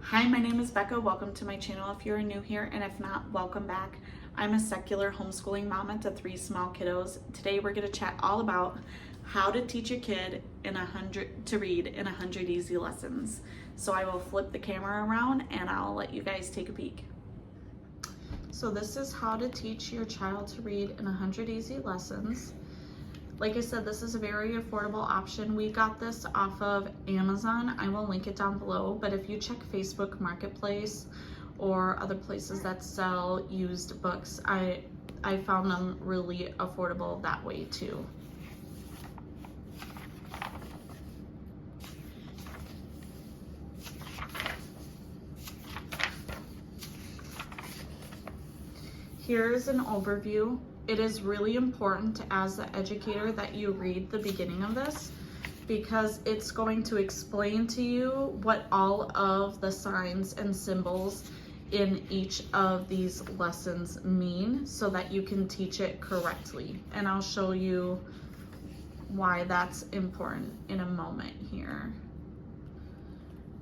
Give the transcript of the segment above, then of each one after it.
Hi, my name is Becca. Welcome to my channel if you're new here, and if not, welcome back. I'm a secular homeschooling mama to 3 small kiddos. Today we're going to chat all about how to teach your kid to read in 100 easy lessons. So I will flip the camera around and I'll let you guys take a peek. So this is how to teach your child to read in 100 easy lessons. Like I said, this is a very affordable option. We got this off of Amazon. I will link it down below, but if you check Facebook Marketplace or other places that sell used books, I found them really affordable that way too. Here's an overview. It is really important as the educator that you read the beginning of this because it's going to explain to you what all of the signs and symbols in each of these lessons mean so that you can teach it correctly. And I'll show you why that's important in a moment here.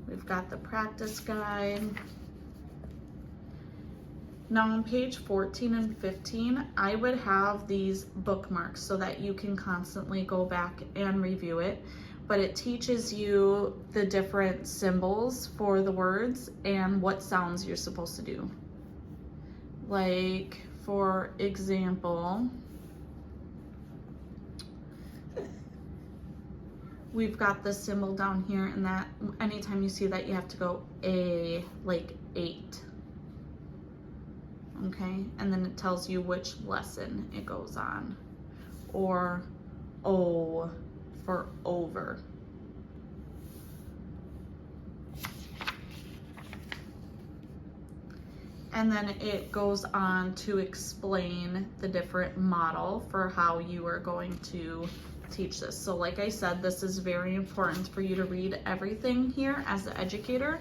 We've got the practice guide. Now on page 14 and 15, I would have these bookmarks so that you can constantly go back and review it, but it teaches you the different symbols for the words and what sounds you're supposed to do. Like, for example, we've got the symbol down here, and that anytime you see that, you have to go A, like 8. Okay, and then it tells you which lesson it goes on. Or O for over. And then it goes on to explain the different model for how you are going to teach this. So like I said, this is very important for you to read everything here as the educator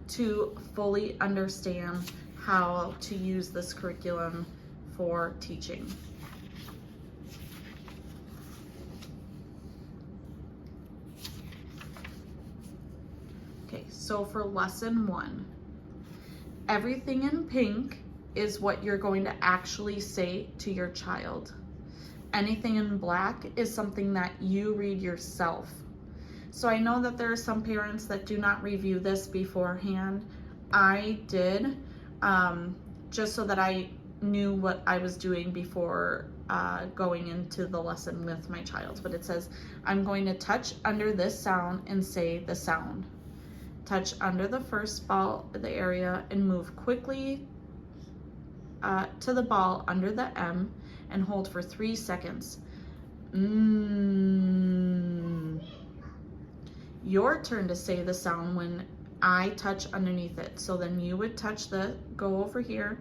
to fully understand how to use this curriculum for teaching. Okay, so for lesson 1, everything in pink is what you're going to actually say to your child. Anything in black is something that you read yourself. So I know that there are some parents that do not review this beforehand. I did. Just so that I knew what I was doing before going into the lesson with my child. But it says, I'm going to touch under this sound and say the sound. Touch under the first ball of the area and move quickly to the ball under the M and hold for 3 seconds. Your turn to say the sound when I touch underneath it. So then you would go over here,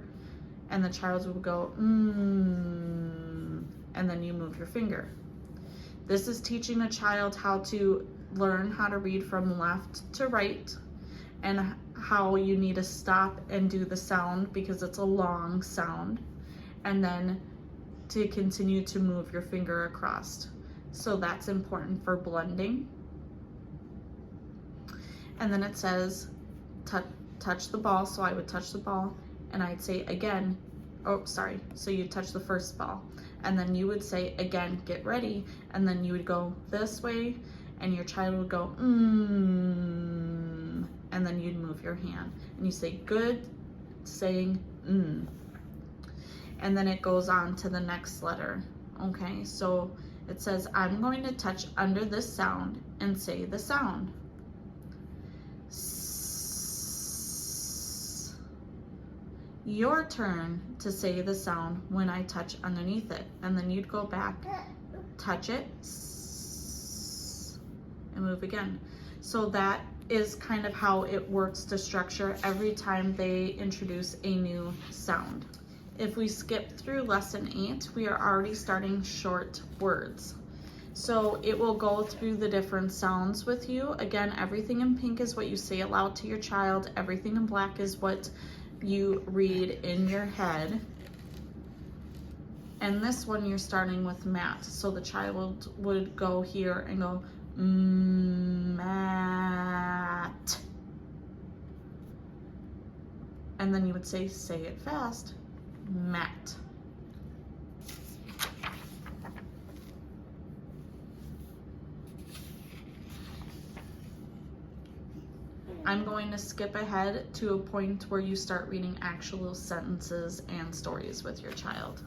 and the child would go, and then you move your finger. This is teaching a child how to learn how to read from left to right, and how you need to stop and do the sound because it's a long sound, and then to continue to move your finger across. So that's important for blending. And then it says, touch the ball. So I would touch the ball and I'd say again, so you touch the first ball. And then you would say again, get ready. And then you would go this way and your child would go, and then you'd move your hand. And you say good, saying, And then it goes on to the next letter. Okay, so it says, I'm going to touch under this sound and say the sound. Your turn to say the sound when I touch underneath it. And then you'd go back, touch it, and move again. So that is kind of how it works to structure every time they introduce a new sound. If we skip through lesson 8, we are already starting short words. So it will go through the different sounds with you. Again, everything in pink is what you say aloud to your child. Everything in black is what you read in your head. And this one you're starting with mat. So the child would go here and go mat. and then you would say it fast, mat. I'm going to skip ahead to a point where you start reading actual sentences and stories with your child.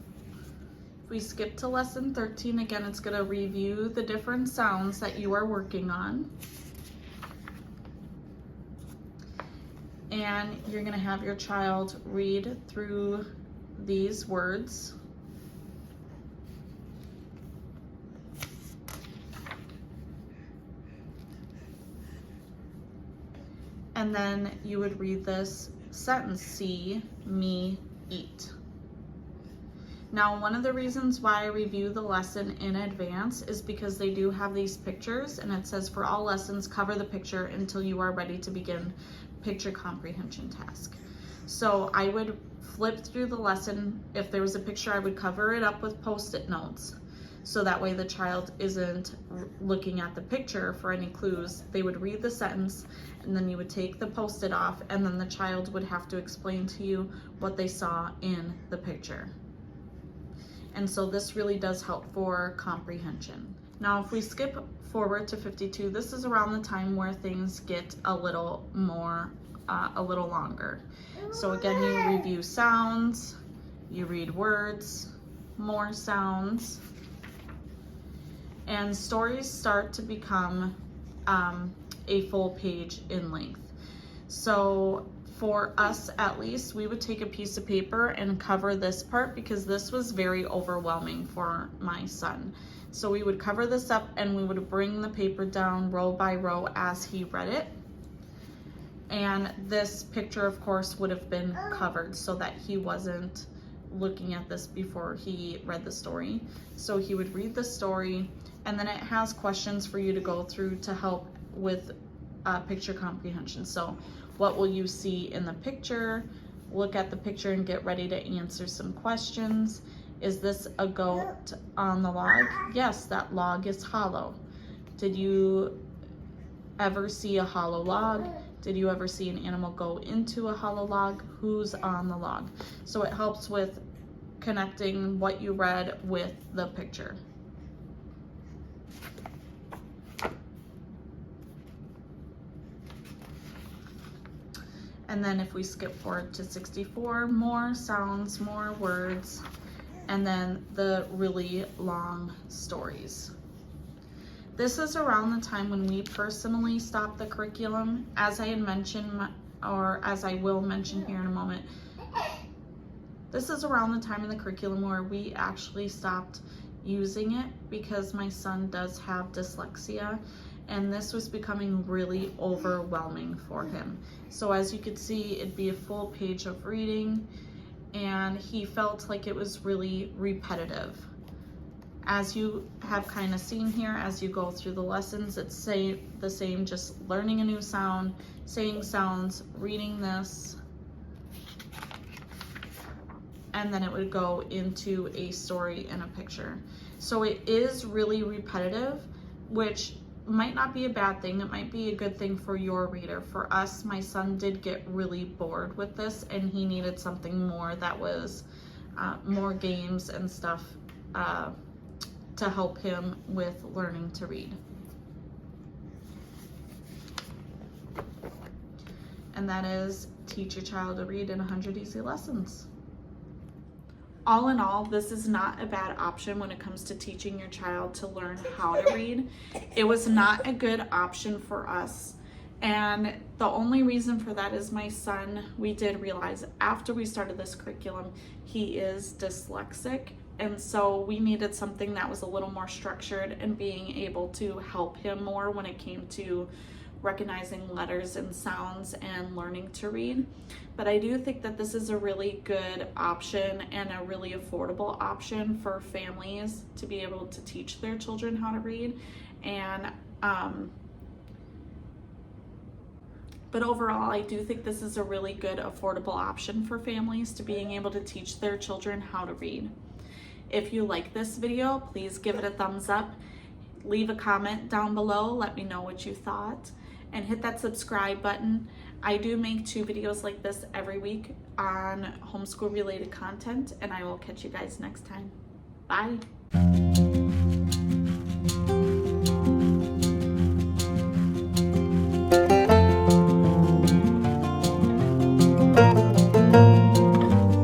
If we skip to lesson 13, again, it's going to review the different sounds that you are working on. And you're going to have your child read through these words. And then you would read this sentence, see me eat. Now, one of the reasons why I review the lesson in advance is because they do have these pictures, and it says for all lessons, cover the picture until you are ready to begin picture comprehension task. So I would flip through the lesson. If there was a picture, I would cover it up with Post-it notes. So that way the child isn't looking at the picture for any clues. They would read the sentence, and then you would take the Post-it off, and then the child would have to explain to you what they saw in the picture. And so this really does help for comprehension. Now, if we skip forward to 52, this is around the time where things get a little more, a little longer. So again, you review sounds, you read words, more sounds, and stories start to become a full page in length. So for us, at least, we would take a piece of paper and cover this part because this was very overwhelming for my son. So we would cover this up and we would bring the paper down row by row as he read it. And this picture, of course, would have been covered so that he wasn't looking at this before he read the story. So he would read the story, and then it has questions for you to go through to help with picture comprehension. So what will you see in the picture? Look at the picture and get ready to answer some questions. Is this a goat on the log? Yes, that log is hollow. Did you ever see a hollow log? Did you ever see an animal go into a hollow log? Who's on the log? So it helps with connecting what you read with the picture. And then if we skip forward to 64, more sounds, more words, and then the really long stories. This is around the time when we personally stopped the curriculum. As I had mentioned, or as I will mention here in a moment, this is around the time in the curriculum where we actually stopped using it because my son does have dyslexia, and this was becoming really overwhelming for him. So as you could see, it'd be a full page of reading, and he felt like it was really repetitive. As you have kind of seen here, as you go through the lessons, it's the same, just learning a new sound, saying sounds, reading this, and then it would go into a story and a picture. So it is really repetitive, which might not be a bad thing. It might be a good thing for your reader. For us, my son did get really bored with this, and he needed something more that was more games and stuff to help him with learning to read. And that is teach your child to read in 100 easy lessons. All in all, this is not a bad option when it comes to teaching your child to learn how to read. It was not a good option for us. And the only reason for that is my son, we did realize after we started this curriculum, he is dyslexic. And so we needed something that was a little more structured and being able to help him more when it came to recognizing letters and sounds and learning to read. But I do think that this is a really good option and a really affordable option for families to be able to teach their children how to read. And but overall, I do think this is a really good affordable option for families to being able to teach their children how to read. If you like this video, please give it a thumbs up. Leave a comment down below. Let me know what you thought. And hit that subscribe button. I do make 2 videos like this every week on homeschool related content, and I will catch you guys next time. Bye.